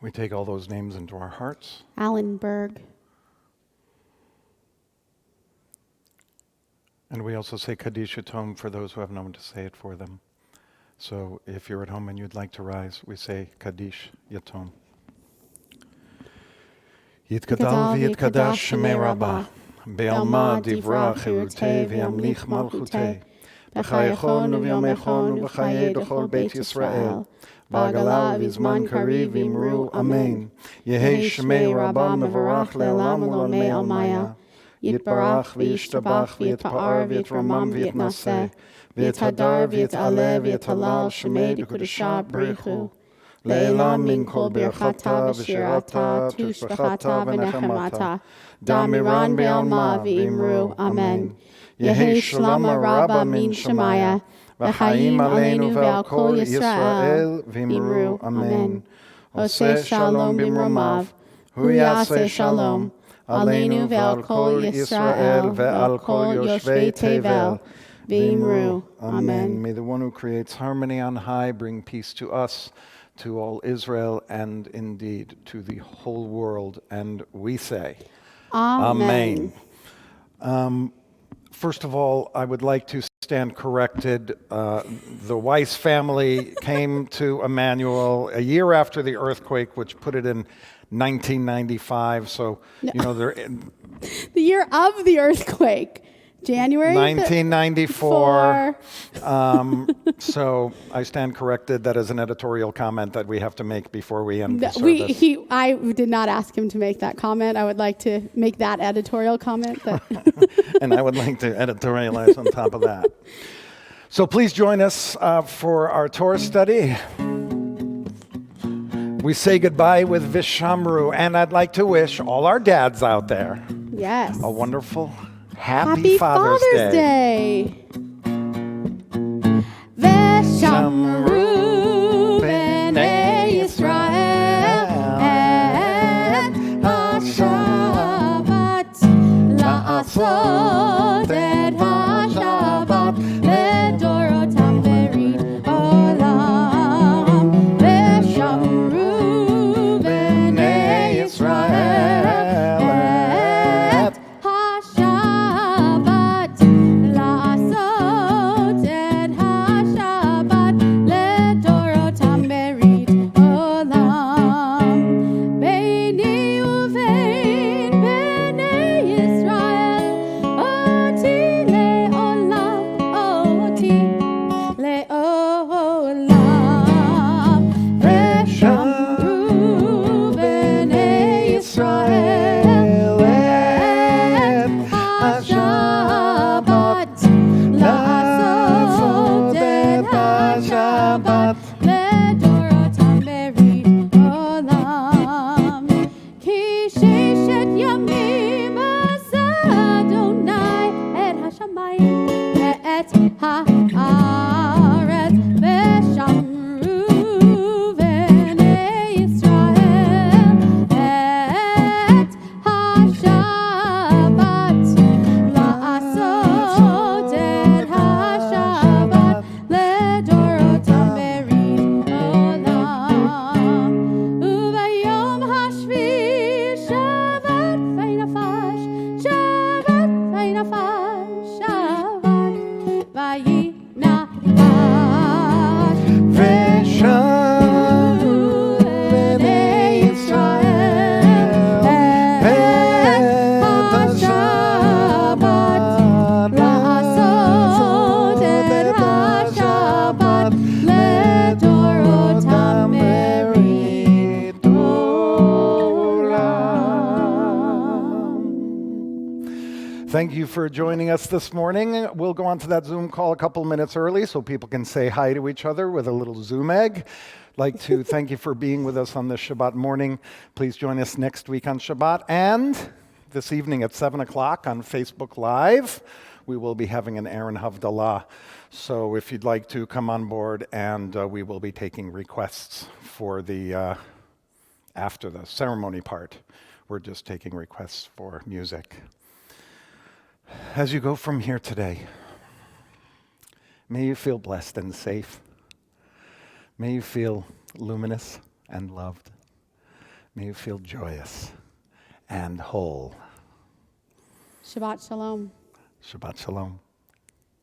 We take all those names into our hearts. Alan Berg. And we also say Kaddish Yatom for those who have no one to say it for them. So if you're at home and you'd like to rise, we say Kaddish Yatom. Yitkadal v'yitkadash shemei rabbah, be'alma divra chirutei v'yamlich malchutei, בחייכון וביומכון ובחיי דכל בית ישראל. בעגלה ובזמן קריב אמרו אמן. יהי שמי רבה מבורך לעולם ולעולמי עלמיה. יתברך וישתבח ויתפאר ויתרומם ויתנשא. ויתהדר ויתעלה ויתהלל שמי דקדושה בריחו. לעילם מן כל ברכתה ושירתה תושבחתה ונחמתה. דאמירן בעלמה ואמרו אמן. יהי שלמה רבה מן שמיה. וחיים עלינו ועל כל ישראל ואמרו אמן. עושה שלום במרומיו, הוא יעשה שלום. עלינו ועל כל ישראל ועל כל יושבי תבל. ואמרו amen. May the one who creates harmony on high bring peace to us, to all Israel, and indeed to the whole world. And we say, Amen. First of all, I would like to stand corrected. The Weiss family came to Emmanuel a year after the earthquake, which put it in 1995. So, they're in The year of the earthquake, January 1994. So I stand corrected. That is an editorial comment that we have to make before we end the service. I did not ask him to make that comment. I would like to make that editorial comment. And I would like to editorialize on top of that. So please join us for our Torah study. We say goodbye with Vishamru, and I'd like to wish all our dads out there Yes. a wonderful, Happy Father's Day. Veshamru b'nei Yisrael et ha-Shabbat la'asot et ha-Shabbat ledorotam berit olam. Veshamru b'nei Yisrael et ha-Shabbat la'asot et ha-Shabbat ledorotam berit olam. Beini uvein b'nei Yisrael oti le'olam, oti le'olam. Veshamru b'nei Yisrael et ha-Shabbat la'asot et ha-Shabbat ledorotam berit olam. Ki sheshet yamim asa Adonai et hashamayim ve'et ha'aretz. Veshamru b'nei Yisrael et ha-Shabbat la'asot et ha-Shabbat ledorotam berit olam. Ubayom hashvi Shabbat vaynafash, Shabbat vaynafash, Shabbat vaynafash. Veshamru b'nei Yisrael et ha-Shabbat la'asot et ha-Shabbat ledorotam berit olam. Thank you for joining us this morning. We'll go on to that Zoom call a couple minutes early so people can say hi to each other with a little Zoom egg. I'd like to thank you for being with us on this Shabbat morning. Please join us next week on Shabbat and this evening at 7 o'clock on Facebook Live. We will be having an Aaron Havdalah. So if you'd like to come on board, and we will be taking requests for the after the ceremony part. We're just taking requests for music. As you go from here today, may you feel blessed and safe. May you feel luminous and loved. May you feel joyous and whole. Shabbat shalom. Shabbat shalom.